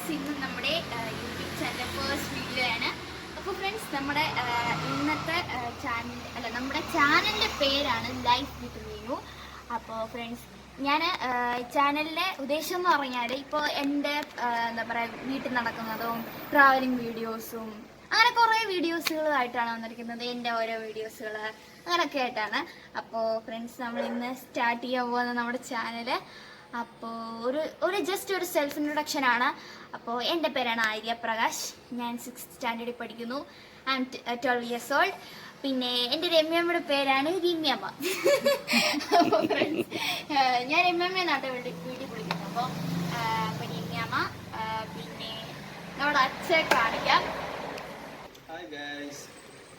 Friends, ഇന്ന് നമ്മുടെ YouTube ചാനലിലെ ഫസ്റ്റ് വീഡിയോ ആണ്. അപ്പോൾ ഫ്രണ്ട്സ്, നമ്മുടെ ഇന്നത്തെ നമ്മുടെ ചാനലിൻ്റെ പേരാണ് ലൈഫ് വിത്ത് മീനു. അപ്പോൾ ഫ്രണ്ട്സ്, ഞാൻ ചാനലിൻ്റെ ഉദ്ദേശം എന്ന് പറഞ്ഞാൽ ഇപ്പോൾ എൻ്റെ എന്താ പറയുക, വീട്ടിൽ നടക്കുന്നതും ട്രാവലിംഗ് വീഡിയോസും അങ്ങനെ കുറേ വീഡിയോസുകളായിട്ടാണ് വന്നിരിക്കുന്നത്. എൻ്റെ ഓരോ വീഡിയോസുകൾ അങ്ങനെയൊക്കെ ആയിട്ടാണ്. അപ്പോൾ ഫ്രണ്ട്സ്, നമ്മൾ ഇന്ന് സ്റ്റാർട്ട് ചെയ്യാൻ പോകുന്ന നമ്മുടെ ചാനൽ അപ്പോൾ ഒരു ജസ്റ്റ് ഒരു സെൽഫ് ഇൻട്രൊഡക്ഷൻ ആണ്. അപ്പോൾ എൻ്റെ പേരാണ് ആര്യ പ്രകാശ്. ഞാൻ 6th സ്റ്റാൻഡേർഡിൽ പഠിക്കുന്നു. I M 12 years old. പിന്നെ എൻ്റെ രമ്യമ്മയുടെ പേരാണ് രമ്യമ്മ. അപ്പോൾ ഫ്രണ്ട്സ്, ഞാൻ രമ്യമ്മ എന്നാട്ടെ വീട്ടിൽ വിളിക്കുന്നത്. അപ്പോൾ രമ്യമ്മ. പിന്നെ നമ്മുടെ അച്ഛനെ കാണിക്കാം. ഹായ് ഗൈസ്,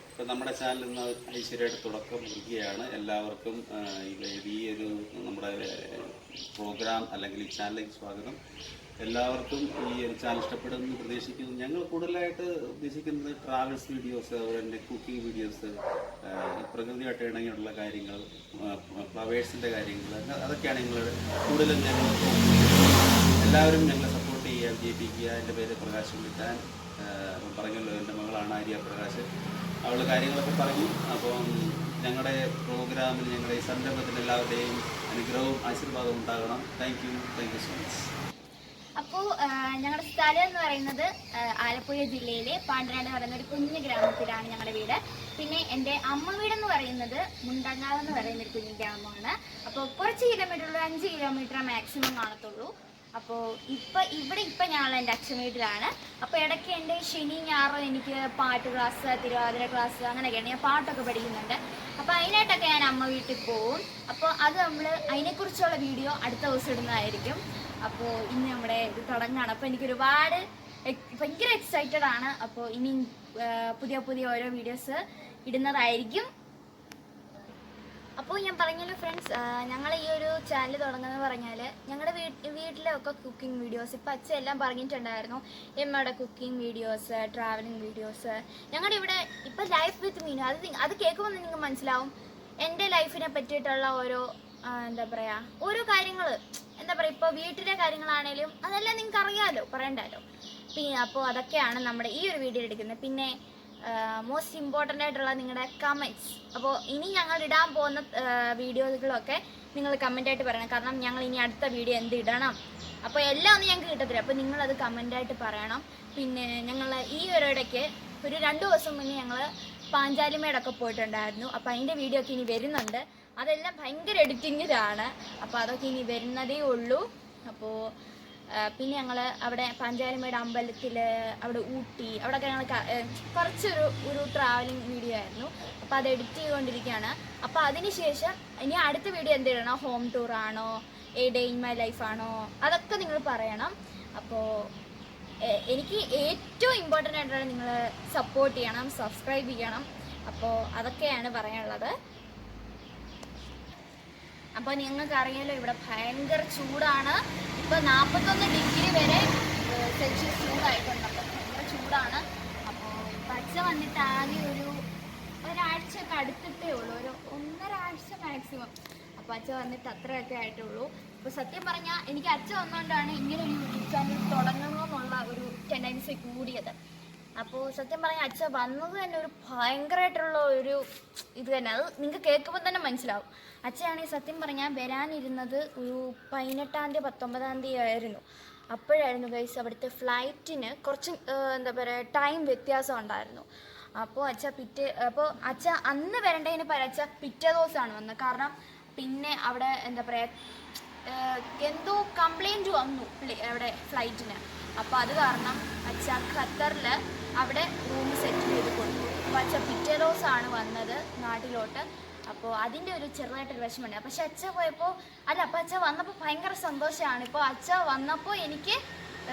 ഇപ്പോൾ നമ്മുടെ ചാനൽ ഇന്ന് ഐശ്വര്യയുടെ തുടക്കം കുറിക്കുകയാണ്. എല്ലാവർക്കും ഈ ഒരു നമ്മുടെ പ്രോഗ്രാം അല്ലെങ്കിൽ ഈ ചാനലിലേക്ക് സ്വാഗതം. എല്ലാവർക്കും ഈ ഒരു ചാനൽ ഇഷ്ടപ്പെടുമെന്ന് പ്രതീക്ഷിക്കുന്നു. ഞങ്ങൾ കൂടുതലായിട്ട് ഉദ്ദേശിക്കുന്നത് ട്രാവൽസ് വീഡിയോസ്, അതുപോലെ തന്നെ കുക്കിംഗ് വീഡിയോസ്, പ്രകൃതിയായിട്ട് ഇണങ്ങിയുള്ള കാര്യങ്ങൾ, ഫ്ലവേഴ്സിൻ്റെ കാര്യങ്ങൾ, അതൊക്കെയാണ് ഞങ്ങൾ കൂടുതലും ഞങ്ങൾ എല്ലാവരും ഞങ്ങളെ സപ്പോർട്ട് ചെയ്യുക, വിജയിപ്പിക്കുക. എൻ്റെ പേര് പ്രകാശ് വിളിക്കാൻ പറഞ്ഞല്ലോ, എൻ്റെ മകളാണ് ആര്യ പ്രകാശ്. അവൾ കാര്യങ്ങളൊക്കെ പറഞ്ഞു. അപ്പം ഞങ്ങളുടെ പ്രോഗ്രാമിൽ, ഞങ്ങളുടെ ഈ സംരംഭത്തിൽ എല്ലാവരുടെയും അനുഗ്രഹവും ആശീർവാദവും ഉണ്ടാകണം. Thank you so much. അപ്പോൾ ഞങ്ങളുടെ സ്ഥലം എന്ന് പറയുന്നത് ആലപ്പുഴ ജില്ലയിലെ പാണ്ടനാട് എന്ന് പറയുന്ന ഒരു കുഞ്ഞു ഗ്രാമത്തിലാണ് ഞങ്ങളുടെ വീട്. പിന്നെ എൻ്റെ അമ്മ വീടെന്ന് പറയുന്നത് മുണ്ടങ്ങാവ് എന്ന് പറയുന്ന ഒരു കുഞ്ഞു ഗ്രാമമാണ്. അപ്പോൾ കുറച്ച് കിലോമീറ്റർ, 5 കിലോമീറ്റർ മാക്സിമം കാണത്തുള്ളൂ. അപ്പോൾ ഇപ്പം ഞങ്ങൾ എൻ്റെ അച്ഛൻ വീട്ടിലാണ്. അപ്പോൾ ഇടയ്ക്ക് എൻ്റെ ശനി ഞായറും എനിക്ക് പാട്ട് ക്ലാസ്, തിരുവാതിര ക്ലാസ് അങ്ങനെയൊക്കെയാണ്. ഞാൻ പാട്ടൊക്കെ പഠിക്കുന്നുണ്ട്. അപ്പോൾ അതിനായിട്ടൊക്കെ ഞാൻ അമ്മ വീട്ടിൽ പോവും. അപ്പോൾ അത് നമ്മൾ അതിനെക്കുറിച്ചുള്ള വീഡിയോ അടുത്ത ദിവസം ഇടുന്നതായിരിക്കും. അപ്പോൾ ഇന്ന് നമ്മുടെ ഇത് തുടങ്ങുകയാണ്. അപ്പോൾ എനിക്കൊരുപാട് ഭയങ്കര എക്സൈറ്റഡ് ആണ്. അപ്പോൾ ഇനി പുതിയ ഓരോ വീഡിയോസ് ഇടുന്നതായിരിക്കും. അപ്പോൾ ഞാൻ പറഞ്ഞല്ലോ ഫ്രണ്ട്സ്, ഞങ്ങൾ ഈ ഒരു ചാനൽ തുടങ്ങുന്നത് പറഞ്ഞാൽ ഞങ്ങളുടെ വീട്ടിലൊക്കെ കുക്കിംഗ് വീഡിയോസ്, ഇപ്പം അച്ഛൻ എല്ലാം പറഞ്ഞിട്ടുണ്ടായിരുന്നു. എമ്മയുടെ കുക്കിംഗ് വീഡിയോസ്, ട്രാവലിംഗ് വീഡിയോസ്. ഞങ്ങളുടെ ഇവിടെ ഇപ്പം ലൈഫ് വിത്ത് മീനു, അത് കേൾക്കുമ്പോൾ നിങ്ങൾക്ക് മനസ്സിലാവും എൻ്റെ ലൈഫിനെ പറ്റിയിട്ടുള്ള ഓരോ എന്താ പറയുക, ഓരോ കാര്യങ്ങൾ, എന്താ പറയുക, ഇപ്പോൾ വീട്ടിലെ കാര്യങ്ങളാണേലും അതെല്ലാം നിങ്ങൾക്ക് അറിയാമല്ലോ, പറയണ്ടല്ലോ. പിന്നെ അപ്പോൾ അതൊക്കെയാണ് നമ്മുടെ ഈ ഒരു വീഡിയോ എടുക്കുന്നത്. പിന്നെ മോസ്റ്റ് ഇമ്പോർട്ടൻ്റ് ആയിട്ടുള്ള നിങ്ങളുടെ കമൻറ്റ്സ്. അപ്പോൾ ഇനി ഞങ്ങൾ ഇടാൻ പോകുന്ന വീഡിയോകളൊക്കെ നിങ്ങൾ കമൻ്റായിട്ട് പറയണം. കാരണം ഞങ്ങൾ ഇനി അടുത്ത വീഡിയോ എന്ത് ഇടണം, അപ്പോൾ എല്ലാം ഒന്നും ഞങ്ങൾക്ക് കിട്ടത്തില്ല. അപ്പോൾ നിങ്ങളത് കമൻ്റായിട്ട് പറയണം. പിന്നെ ഞങ്ങൾ ഈ ഒരിടയ്ക്ക് ഒരു 2 ദിവസം മുന്നേ ഞങ്ങൾ പാഞ്ചാലിമേടൊക്കെ പോയിട്ടുണ്ടായിരുന്നു. അപ്പോൾ അതിൻ്റെ വീഡിയോ ഒക്കെ ഇനി വരുന്നുണ്ട്. അതെല്ലാം ഭയങ്കര എഡിറ്റിങ്ങിലാണ്. അപ്പോൾ അതൊക്കെ ഇനി വരുന്നതേ ഉള്ളൂ. അപ്പോൾ പിന്നെ ഞങ്ങൾ അവിടെ പാഞ്ചാലിമേട് അമ്പലത്തിൽ, അവിടെ ഊട്ടി, അവിടെയൊക്കെ ഞങ്ങൾ കുറച്ചൊരു ട്രാവലിംഗ് വീഡിയോ ആയിരുന്നു. അപ്പോൾ അത് എഡിറ്റ് ചെയ്തുകൊണ്ടിരിക്കുകയാണ്. അപ്പോൾ അതിന് ശേഷം ഇനി അടുത്ത വീഡിയോ എന്തിടണം, ഹോം ടൂറാണോ, ഡേ ഇൻ മൈ ലൈഫാണോ, അതൊക്കെ നിങ്ങൾ പറയണം. അപ്പോൾ എനിക്ക് ഏറ്റവും ഇമ്പോർട്ടൻ്റ് ആയിട്ടുള്ള നിങ്ങൾ സപ്പോർട്ട് ചെയ്യണം, സബ്സ്ക്രൈബ് ചെയ്യണം. അപ്പോൾ അതൊക്കെയാണ് പറയാനുള്ളത്. അപ്പോൾ നിങ്ങൾക്ക് അറിയാലോ, ഇവിടെ ഭയങ്കര ചൂടാണ്. ഇപ്പോൾ 41 ഡിഗ്രി വരെ സെൽഷ്യസ് ചൂടായിട്ടുണ്ട്. അപ്പോൾ ഭയങ്കര ചൂടാണ്. അപ്പോൾ ഇപ്പം അച്ഛൻ വന്നിട്ട് ആകെ ഒരാഴ്ചയൊക്കെ അടുത്തിട്ടേ ഉള്ളൂ, ഒരു 1.5 ആഴ്ച മാക്സിമം. അപ്പോൾ അച്ഛൻ വന്നിട്ട് അത്രയൊക്കെ ആയിട്ടുള്ളൂ. അപ്പോൾ സത്യം പറഞ്ഞാൽ എനിക്ക് അച്ഛൻ വന്നുകൊണ്ടാണ് ഇങ്ങനെ ഒരു യൂട്യൂബ് ചാനൽ തുടങ്ങണമെന്നുള്ള ഒരു ടെൻഡൻസി കൂടിയത്. അപ്പോൾ സത്യം പറഞ്ഞാൽ അച്ഛൻ വന്നത് തന്നെ ഒരു ഭയങ്കരമായിട്ടുള്ള ഒരു ഇത് തന്നെ. അത് നിങ്ങൾക്ക് കേൾക്കുമ്പോൾ തന്നെ മനസ്സിലാവും. അച്ഛനാണെങ്കിൽ സത്യം പറഞ്ഞാൽ വരാനിരുന്നത് ഒരു 18-ാം തീയതി 19-ാം തീയതി ആയിരുന്നു. അപ്പോഴായിരുന്നു ഗൈസ് അവിടുത്തെ ഫ്ലൈറ്റിന് കുറച്ച് എന്താ പറയുക, ടൈം വ്യത്യാസം ഉണ്ടായിരുന്നു. അപ്പോൾ അച്ഛ അന്ന് വരേണ്ടതിന് പകരം അച്ഛ പിറ്റേ ദിവസമാണ് വന്നത്. കാരണം പിന്നെ അവിടെ എന്താ പറയുക, എന്തോ കംപ്ലൈൻറ്റ് വന്നു അവിടെ ഫ്ലൈറ്റിന്. അപ്പോൾ അത് കാരണം അച്ഛ ഖത്തറിൽ അവിടെ റൂം സെറ്റ് ചെയ്ത് കൊടുത്തു. അപ്പോൾ അച്ഛ പിറ്റേ ദിവസമാണ് വന്നത് നാട്ടിലോട്ട്. അപ്പോൾ അതിൻ്റെ ഒരു ചെറുതായിട്ടൊരു വിഷമമുണ്ട്. പക്ഷെ അച്ഛ പോയപ്പോൾ അപ്പോൾ അച്ഛ വന്നപ്പോൾ ഭയങ്കര സന്തോഷമാണ്. ഇപ്പോൾ അച്ഛ വന്നപ്പോൾ എനിക്ക്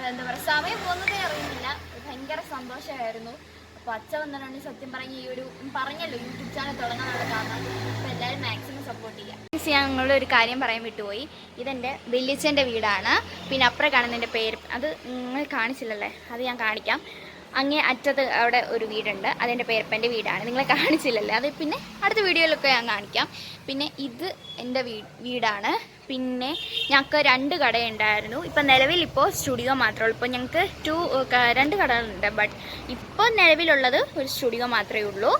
എന്താ പറയുക, സമയം പോകുന്നതേ അറിയുന്നില്ല, ഭയങ്കര സന്തോഷമായിരുന്നു. അപ്പോൾ അച്ഛ വന്നതാണ് സത്യം പറഞ്ഞ് ഈ ഒരു പറഞ്ഞല്ലോ യൂട്യൂബ് ചാനൽ തുടങ്ങാനുള്ള കാരണം. അപ്പോൾ എല്ലാവരും മാക്സിമം സപ്പോർട്ട് ചെയ്യുക. ഞാൻ നിങ്ങളുടെ ഒരു കാര്യം പറയാൻ വിട്ടുപോയി. ഇതെൻ്റെ വല്യച്ഛൻ്റെ വീടാണ്. പിന്നെ അപ്പുറം കാണുന്നതിൻ്റെ പേര് അത് നിങ്ങൾ കാണിച്ചില്ലല്ലേ, അത് ഞാൻ കാണിക്കാം. അങ്ങേ അറ്റത്ത് അവിടെ ഒരു വീടുണ്ട്, അതിൻ്റെ പേരപ്പൻ്റെ വീടാണ്. നിങ്ങളെ കാണിച്ചില്ലല്ലോ, അത് പിന്നെ അടുത്ത വീഡിയോയിലൊക്കെ ഞാൻ കാണിക്കാം. പിന്നെ ഇത് എൻ്റെ വീടാണ്. പിന്നെ ഞങ്ങൾക്ക് 2 കടയുണ്ടായിരുന്നു. ഇപ്പം നിലവിലിപ്പോൾ സ്റ്റുഡിയോ മാത്രമേ ഉള്ളൂ. ഇപ്പോൾ ഞങ്ങൾക്ക് 2 കടകളുണ്ട്. ബട്ട് ഇപ്പോൾ നിലവിലുള്ളത് ഒരു സ്റ്റുഡിയോ മാത്രമേ ഉള്ളൂ.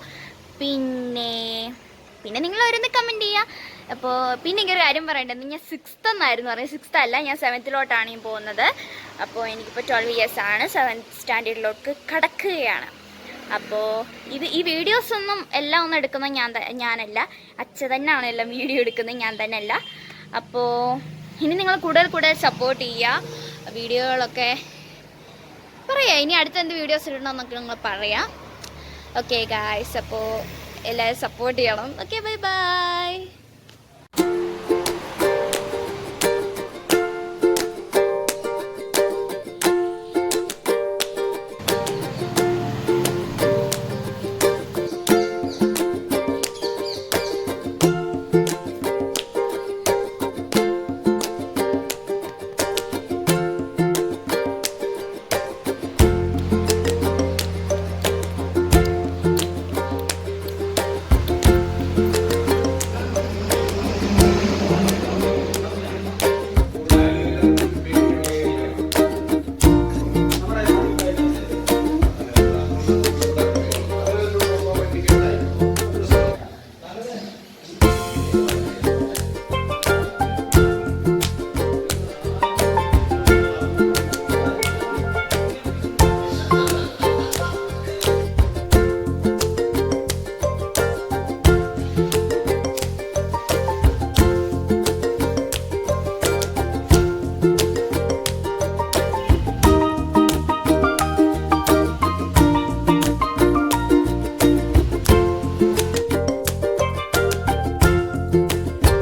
പിന്നെ നിങ്ങൾ ഓരോന്ന് കമൻറ്റ് ചെയ്യുക. അപ്പോൾ പിന്നെ ഇങ്ങനെ ഒരു കാര്യം പറയേണ്ടത്, ഞാൻ 6th എന്നായിരുന്നു പറയുന്നത്. 6th അല്ല, ഞാൻ 7th ഈ പോകുന്നത്. അപ്പോൾ എനിക്കിപ്പോൾ 12 years ആണ്. 7th സ്റ്റാൻഡേർഡിലോട്ട് കടക്കുകയാണ്. അപ്പോൾ ഈ വീഡിയോസൊന്നും എല്ലാം ഒന്നും എടുക്കുന്നത് ഞാനല്ല, അച്ഛൻ തന്നെയാണ് എല്ലാം വീഡിയോ എടുക്കുന്നത്, ഞാൻ തന്നെ അല്ല. അപ്പോൾ ഇനി നിങ്ങൾ കൂടുതൽ സപ്പോർട്ട് ചെയ്യുക. വീഡിയോകളൊക്കെ പറയാം, ഇനി അടുത്ത എന്ത് വീഡിയോസ് ഇടണമെന്നൊക്കെ നിങ്ങൾ പറയാം. ഓക്കെ ഗായ്സ്, അപ്പോൾ എല്ലാവരും സപ്പോർട്ട് ചെയ്യണം. Okay, bye bye.